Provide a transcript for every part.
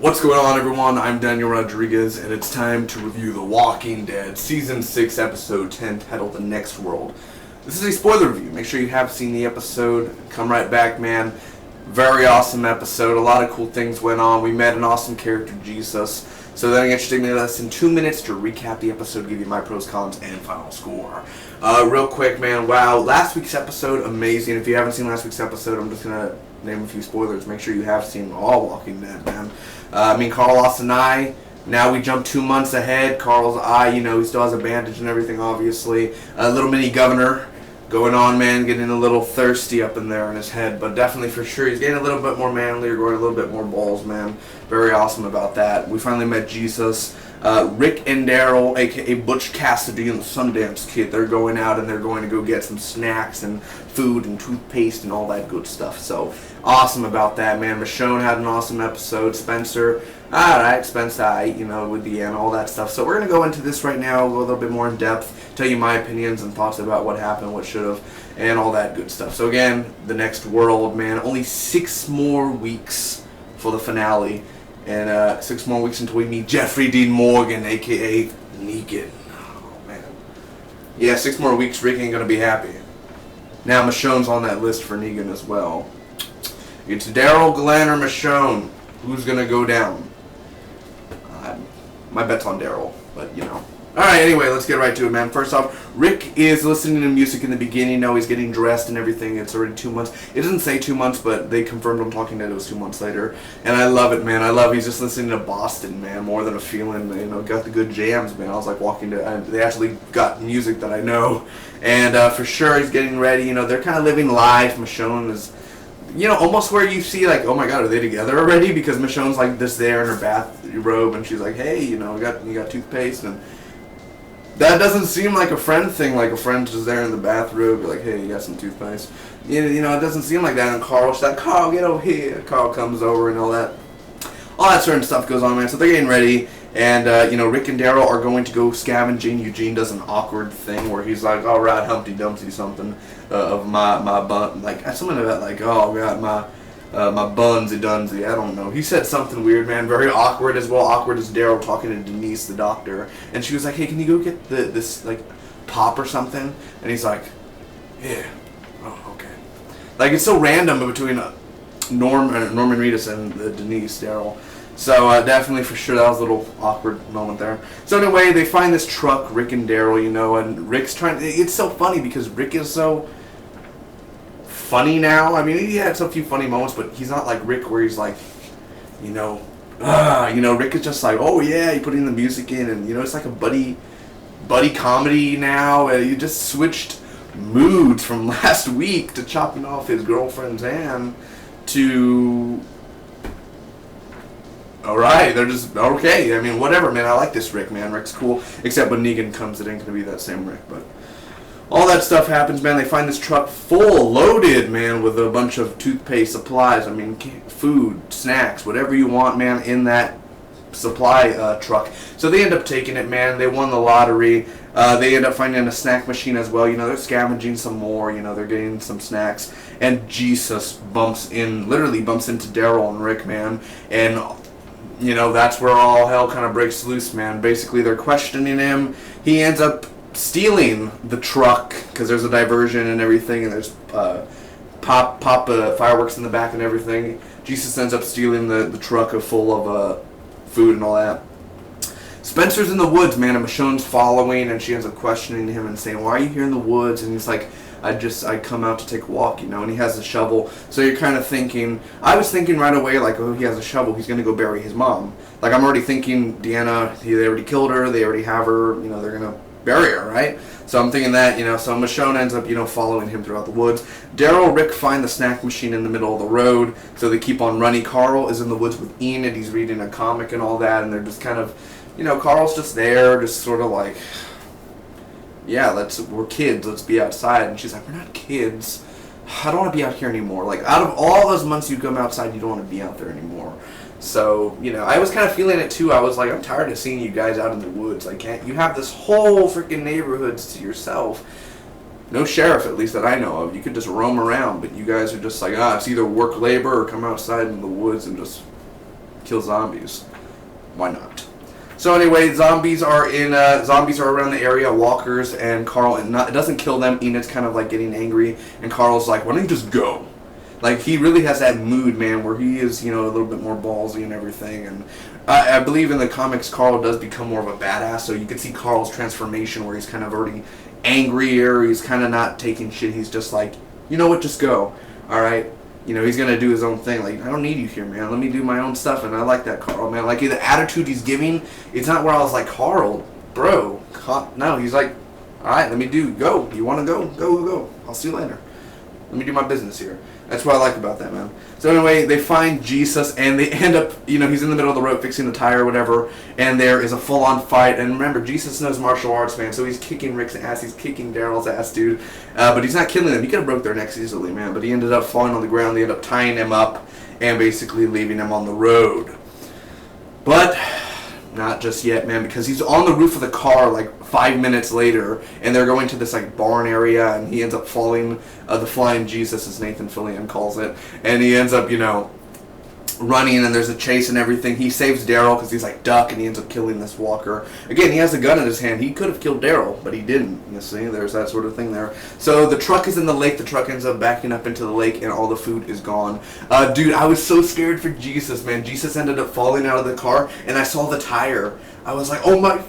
What's going on, everyone? I'm Daniel Rodriguez, and it's time to review The Walking Dead Season 6, Episode 10, titled The Next World. This is a spoiler review. Make sure you have seen the episode. Come right back, man. Very awesome episode. A lot of cool things went on. We met an awesome character, Jesus. So then it should take me less than 2 minutes to recap the episode, give you my pros, cons, and final score. Real quick, man. Wow, last week's episode, amazing. If you haven't seen last week's episode, I'm just going to name a few spoilers. Make sure you have seen all Walking Dead, man. Carl lost an eye. Now we jump 2 months ahead. Carl's eye, he still has a bandage and everything, obviously. A little mini governor going on, man, getting a little thirsty up in there in his head. But definitely, for sure, he's getting a little bit more manly, growing a little bit more balls, man. Very awesome about that. We finally met Jesus. Rick and Daryl, a.k.a. Butch Cassidy and the Sundance Kid, they're going out and they're going to go get some snacks and food and toothpaste and all that good stuff. So, awesome about that, man. Michonne had an awesome episode. Spencer, alright, Spencer, with Deanna, all that stuff. So we're going to go into this right now, go a little bit more in depth, tell you my opinions and thoughts about what happened, what should have, and all that good stuff. So again, The Next World, man. Only 6 more weeks for the finale. And 6 more weeks until we meet Jeffrey Dean Morgan, a.k.a. Negan. Oh, man. Yeah, 6 more weeks, Rick ain't going to be happy. Now, Michonne's on that list for Negan as well. It's Daryl, Glenn, or Michonne. Who's going to go down? My bet's on Daryl, but, Alright, anyway, let's get right to it, man. First off, Rick is listening to music in the beginning. Now he's getting dressed and everything. It's already 2 months. It doesn't say 2 months, but they confirmed on Talking Dead it was 2 months later. And I love it, man. He's just listening to Boston, man. More than a feeling, got the good jams, man. I was like walking to, they actually got music that I know. And for sure, he's getting ready. They're kind of living life. Michonne is, almost where you see, like, oh my god, are they together already? Because Michonne's like this there in her bathrobe, and she's like, hey, you got toothpaste, and that doesn't seem like a friend thing, like a friend just there in the bathrobe, like, hey, you got some toothpaste. It doesn't seem like that. And Carl's like, Carl, get over here. Carl comes over and all that certain stuff goes on, man. So they're getting ready, and, Rick and Daryl are going to go scavenging. Eugene does an awkward thing where he's like, all right, Humpty Dumpty something of my bun. Like, something about, like, oh, God, my bunsy dunsy, I don't know. He said something weird, man. Very awkward as well. Awkward as Daryl talking to Denise, the doctor. And she was like, hey, can you go get this, like, pop or something? And he's like, yeah. Oh, okay. Like, it's so random between Norman Reedus and Denise, Daryl. So, definitely, for sure, that was a little awkward moment there. So, anyway, they find this truck, Rick and Daryl, and Rick's trying. It's so funny because Rick is so funny now. I mean, he had a few funny moments, but he's not like Rick where he's like, Rick is just like, oh yeah, you put in the music in, and it's like a buddy comedy now. You just switched moods from last week to chopping off his girlfriend's hand to, alright, they're just okay. I mean, whatever, man. I like this Rick, man. Rick's cool, except when Negan comes, it ain't gonna be that same Rick, but all that stuff happens, man. They find this truck full, loaded, man, with a bunch of toothpaste supplies. I mean, food, snacks, whatever you want, man, in that supply truck. So they end up taking it, man. They won the lottery. They end up finding a snack machine as well. They're scavenging some more. They're getting some snacks. And Jesus literally bumps into Daryl and Rick, man. And, that's where all hell kind of breaks loose, man. Basically, they're questioning him. He ends up stealing the truck because there's a diversion and everything, and there's pop fireworks in the back and everything. Jesus ends up stealing the truck full of food and all that. Spencer's in the woods, man, and Michonne's following, and she ends up questioning him and saying, why are you here in the woods? And he's like, I come out to take a walk, and he has a shovel. So you're kind of thinking, I was thinking right away, like, oh, he has a shovel, he's going to go bury his mom. Like, I'm already thinking, Deanna, they already killed her, they already have her, they're going to bury her, right? So I'm thinking that, so Michonne ends up, following him throughout the woods. Daryl, Rick find the snack machine in the middle of the road, so they keep on running. Carl is in the woods with Enid, he's reading a comic and all that, and they're just kind of, Carl's just there, just sort of like, yeah, we're kids, let's be outside. And she's like, we're not kids. I don't want to be out here anymore. Like, out of all those months you come outside, you don't want to be out there anymore. So, I was kind of feeling it too. I was like, I'm tired of seeing you guys out in the woods. Like, you have this whole freaking neighborhoods to yourself. No sheriff, at least that I know of. You could just roam around, but you guys are just like, it's either work labor or come outside in the woods and just kill zombies. Why not? So anyway, zombies are around the area, walkers, and Carl, and it doesn't kill them. Enid's kind of like getting angry, and Carl's like, why don't you just go? Like, he really has that mood, man, where he is, a little bit more ballsy and everything. And I believe in the comics, Carl does become more of a badass, so you can see Carl's transformation where he's kind of already angrier, he's kind of not taking shit, he's just like, you know what, just go, alright? He's going to do his own thing. Like, I don't need you here, man. Let me do my own stuff. And I like that, Carl, man. Like, the attitude he's giving, it's not where I was like, Carl, bro. No, he's like, all right, let me go. You want to go? Go. I'll see you later. Let me do my business here. That's what I like about that, man. So anyway, they find Jesus, and they end up, he's in the middle of the road fixing the tire or whatever, and there is a full-on fight. And remember, Jesus knows martial arts, man, so he's kicking Rick's ass, he's kicking Daryl's ass, dude. But he's not killing them. He could have broke their necks easily, man, but he ended up falling on the ground. They ended up tying him up and basically leaving him on the road. But not just yet, man, because he's on the roof of the car like 5 minutes later, and they're going to this like barn area, and he ends up falling, the flying Jesus, as Nathan Fillion calls it, and he ends up, running, and there's a chase and everything. He saves Daryl because he's like, duck, and he ends up killing this walker. Again, he has a gun in his hand. He could have killed Daryl, but he didn't. You see, there's that sort of thing there. So the truck is in the lake. The truck ends up backing up into the lake, and all the food is gone. Dude, I was so scared for Jesus, man. Jesus ended up falling out of the car, and I saw the tire. I was like, oh my...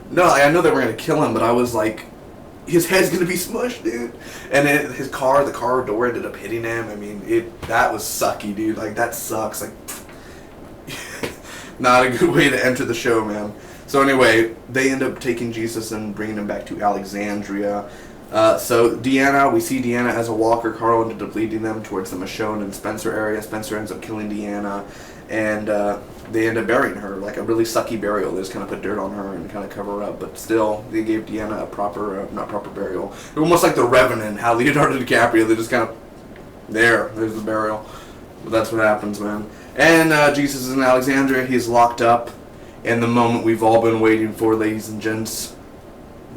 No, I know they were going to kill him, but I was like, his head's going to be smushed, dude. And then the car door ended up hitting him. I mean, that was sucky, dude. Like, that sucks. Like, not a good way to enter the show, man. So anyway, they end up taking Jesus and bringing him back to Alexandria. So Deanna, we see Deanna as a walker. Carl ended up leading them towards the Michonne and Spencer area. Spencer ends up killing Deanna, and they end up burying her, like a really sucky burial. They just kind of put dirt on her and kind of cover her up, but still, they gave Deanna a proper, not proper burial. Almost like The Revenant, how Leonardo DiCaprio, they just kind of, there's the burial. But that's what happens, man. And Jesus is in Alexandria. He's locked up, and the moment we've all been waiting for, ladies and gents,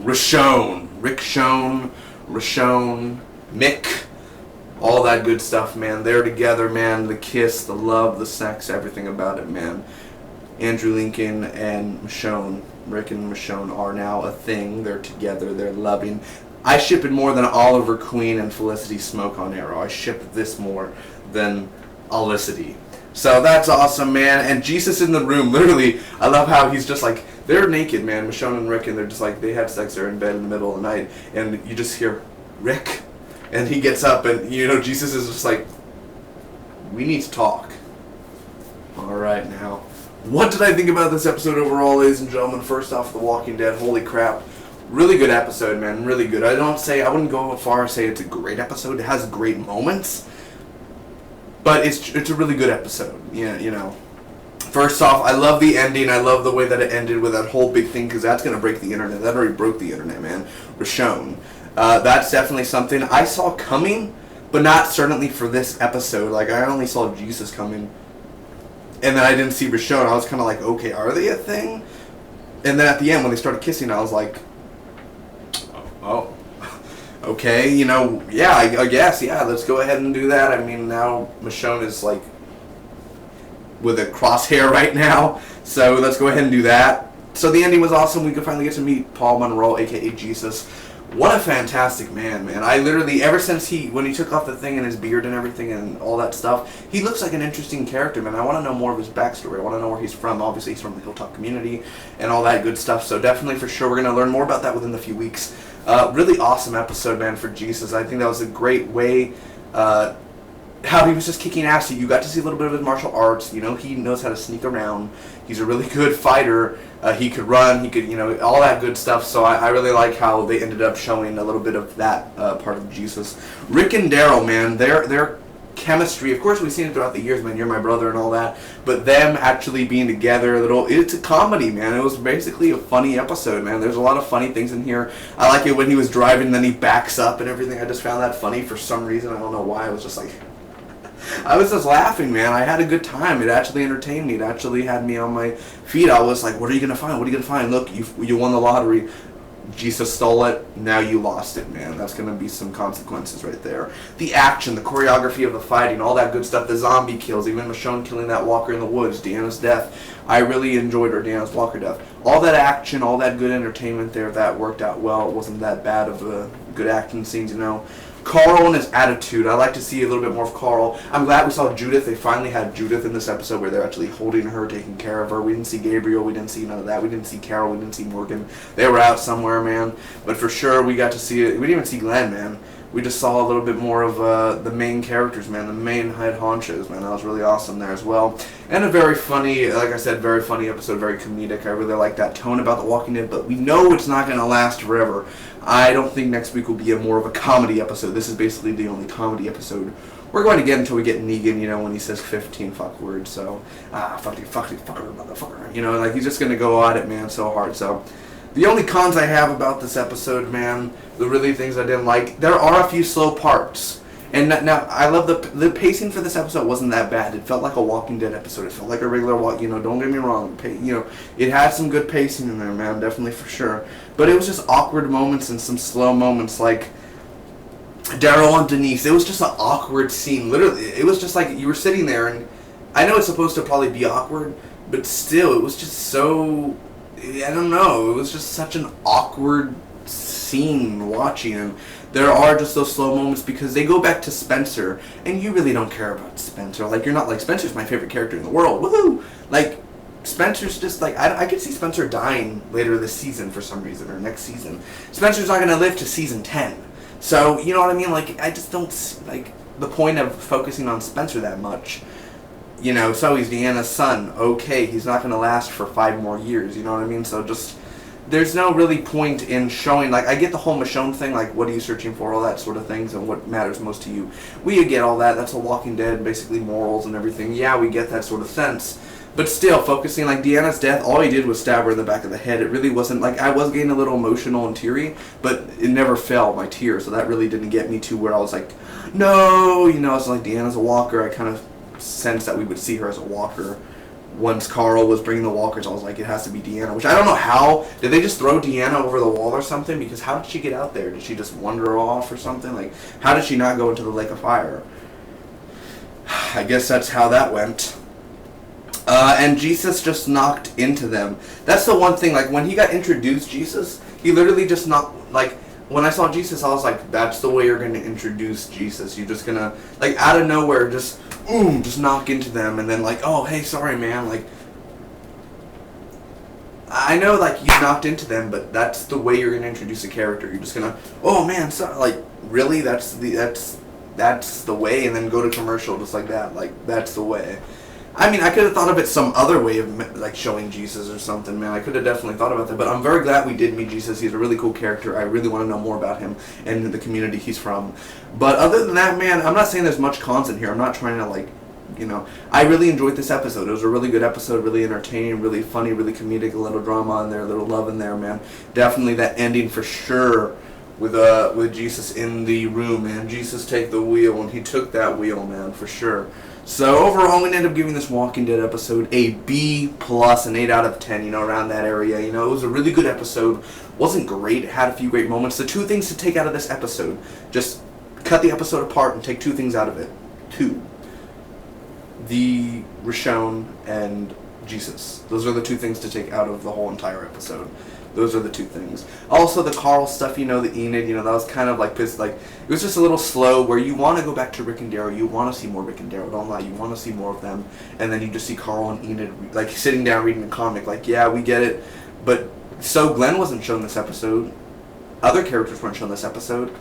Michonne, Mick, all that good stuff, man. They're together, man. The kiss, the love, the sex, everything about it, man. Andrew Lincoln and Michonne, Rick and Michonne are now a thing. They're together. They're loving. I ship it more than Oliver Queen and Felicity Smoke on Arrow. I ship this more than Olicity. So that's awesome, man. And Jesus in the room, literally, I love how he's just like, they're naked, man. Michonne and Rick, and they're just like, they had sex, they're in bed in the middle of the night, and you just hear, Rick, and he gets up, and Jesus is just like, we need to talk. Alright, now, what did I think about this episode overall, ladies and gentlemen? First off, The Walking Dead, holy crap. Really good episode, man, really good. I wouldn't go as far as say it's a great episode. It has great moments, but it's a really good episode. Yeah, First off, I love the ending. I love the way that it ended with that whole big thing, because that's going to break the internet. That already broke the internet, man. Michonne. That's definitely something I saw coming, but not certainly for this episode. Like, I only saw Jesus coming, and then I didn't see Michonne. I was kind of like, okay, are they a thing? And then at the end, when they started kissing, I was like, oh. Okay, yeah, I guess, yeah, let's go ahead and do that. I mean, now Michonne is, like, with a crosshair right now, so let's go ahead and do that. So the ending was awesome. We could finally get to meet Paul Monroe, a.k.a. Jesus. What a fantastic man. I literally, ever since when he took off the thing and his beard and everything and all that stuff, he looks like an interesting character, man. I want to know more of his backstory. I want to know where he's from. Obviously, he's from the Hilltop community and all that good stuff, so definitely, for sure, we're going to learn more about that within a few weeks. Really awesome episode, man, for Jesus. I think that was a great way, how he was just kicking ass. You got to see a little bit of his martial arts. He knows how to sneak around. He's a really good fighter. He could run. He could, all that good stuff. So I really like how they ended up showing a little bit of that part of Jesus. Rick and Daryl, man, they're chemistry. Of course, we've seen it throughout the years, man. You're my brother and all that. But them actually being together, it's a comedy, man. It was basically a funny episode, man. There's a lot of funny things in here. I like it when he was driving, then he backs up and everything. I just found that funny for some reason. I don't know why. I was just like, I was just laughing, man. I had a good time. It actually entertained me. It actually had me on my feet. I was like, what are you going to find? What are you going to find? Look, you won the lottery. Jesus stole it, now you lost it, man. That's going to be some consequences right there. The action, the choreography of the fighting, all that good stuff, the zombie kills, even Michonne killing that walker in the woods, Deanna's death. I really enjoyed her, Deanna's walker death. All that action, all that good entertainment there, that worked out well. It wasn't that bad of a good action scenes, you know. Carl and his attitude. I like to see a little bit more of Carl. I'm glad we saw Judith. They finally had Judith in this episode where they're actually holding her, taking care of her. We didn't see Gabriel. We didn't see none of that. We didn't see Carol. We didn't see Morgan. They were out somewhere, man. But for sure, we got to see it. We didn't even see Glenn, man. We just saw a little bit more of the main characters, man. The main head honchos, man. That was really awesome there as well. And a very funny, like I said, very funny episode, very comedic. I really like that tone about The Walking Dead, but we know it's not going to last forever. I don't think next week will be more of a comedy episode. This is basically the only comedy episode we're going to get until we get Negan, you know, when he says 15 fuck words. So, fuck you, fucker, motherfucker. You know, like, he's just going to go at it, man, so hard. So, the only cons I have about this episode, man, the really things I didn't like, there are a few slow parts. And now, I love the pacing for this episode wasn't that bad. It felt like a Walking Dead episode. It felt like a regular you know, don't get me wrong. You know, it had some good pacing in there, man, definitely for sure. But it was just awkward moments and some slow moments, like Daryl and Denise. It was just an awkward scene. Literally, it was just like you were sitting there, and I know it's supposed to probably be awkward, but still, it was just so, I don't know, it was just such an awkward scene watching him. There are just those slow moments because they go back to Spencer, and you really don't care about Spencer. Like, you're not like, Spencer's my favorite character in the world. Woohoo! Like, Spencer's just like, I could see Spencer dying later this season for some reason, or next season. Spencer's not going to live to season 10. So, you know what I mean? Like, I just don't, like, the point of focusing on Spencer that much. You know, so he's Deanna's son. Okay, he's not going to last for 5 more years, you know what I mean? So just, there's no really point in showing, like, I get the whole Michonne thing, like, what are you searching for, all that sort of things, and what matters most to you. We get all that, that's a Walking Dead, basically morals and everything. Yeah, we get that sort of sense. But still, focusing, like, Deanna's death, all he did was stab her in the back of the head. It really wasn't, like, I was getting a little emotional and teary, but it never fell, my tears, so that really didn't get me to where I was like, no, you know, it's like Deanna's a walker. I kind of sensed that we would see her as a walker. Once Carl was bringing the walkers, I was like, it has to be Deanna, which I don't know how. Did they just throw Deanna over the wall or something? Because how did she get out there? Did she just wander off or something? Like, how did she not go into the lake of fire? I guess that's how that went. And Jesus just knocked into them. That's the one thing, like, when he got introduced, Jesus, he literally just knocked, like, when I saw Jesus, I was like, that's the way you're going to introduce Jesus. You're just going to, like, out of nowhere, just knock into them, and then, like, oh, hey, sorry, man, like, I know, like, you knocked into them, but that's the way you're going to introduce a character. You're just going to, oh, man, so, like, really, that's the way, and then go to commercial just like that. Like, that's the way. I mean, I could have thought of it some other way of, like, showing Jesus or something, man. I could have definitely thought about that, but I'm very glad we did meet Jesus. He's a really cool character. I really want to know more about him and the community he's from. But other than that, man, I'm not saying there's much cons in here. I'm not trying to, like, you know, I really enjoyed this episode. It was a really good episode, really entertaining, really funny, really comedic, a little drama in there, a little love in there, man. Definitely that ending for sure with Jesus in the room, man. Jesus take the wheel, and he took that wheel, man, for sure. So overall, I'm going to end up giving this Walking Dead episode a B+, an 8 out of 10, you know, around that area. You know, it was a really good episode. Wasn't great. It had a few great moments. The 2 things to take out of this episode, just cut the episode apart and take 2 things out of it. 2. The Michonne and Jesus. Those are the 2 things to take out of the whole entire episode. Those are the 2 things. Also, the Carl stuff, you know, the Enid, you know, that was kind of like this, like, it was just a little slow, where you want to go back to Rick and Daryl, you want to see more Rick and Daryl, don't lie, you want to see more of them, and then you just see Carl and Enid, like, sitting down reading the comic, like, yeah, we get it, but, so Glenn wasn't shown this episode, other characters weren't shown this episode.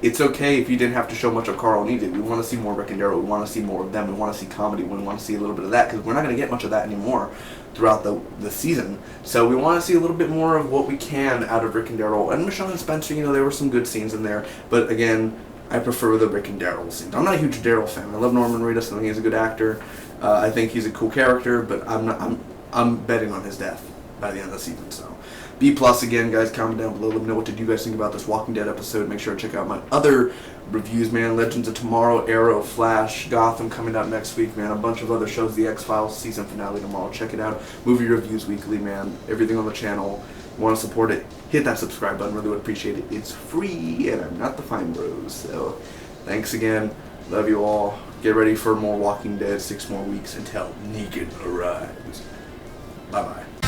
It's okay if you didn't have to show much of Carl and Enid. We want to see more Rick and Daryl. We want to see more of them. We want to see comedy. We want to see a little bit of that, because we're not going to get much of that anymore throughout the season. So we want to see a little bit more of what we can out of Rick and Daryl. And Michonne and Spencer, you know, there were some good scenes in there. But again, I prefer the Rick and Daryl scenes. I'm not a huge Daryl fan. I love Norman Reedus. I think he's a good actor. I think he's a cool character, but I'm betting on his death by the end of the season. So, B+ again, guys. Comment down below. Let me know what did you guys think about this Walking Dead episode. Make sure to check out my other reviews, man. Legends of Tomorrow, Arrow, Flash, Gotham coming out next week, man. A bunch of other shows. The X-Files season finale tomorrow. Check it out. Movie reviews weekly, man. Everything on the channel. Want to support it? Hit that subscribe button. Really would appreciate it. It's free, and I'm not the Fine Bros. So, thanks again. Love you all. Get ready for more Walking Dead. 6 more weeks until Negan arrives. Bye-bye.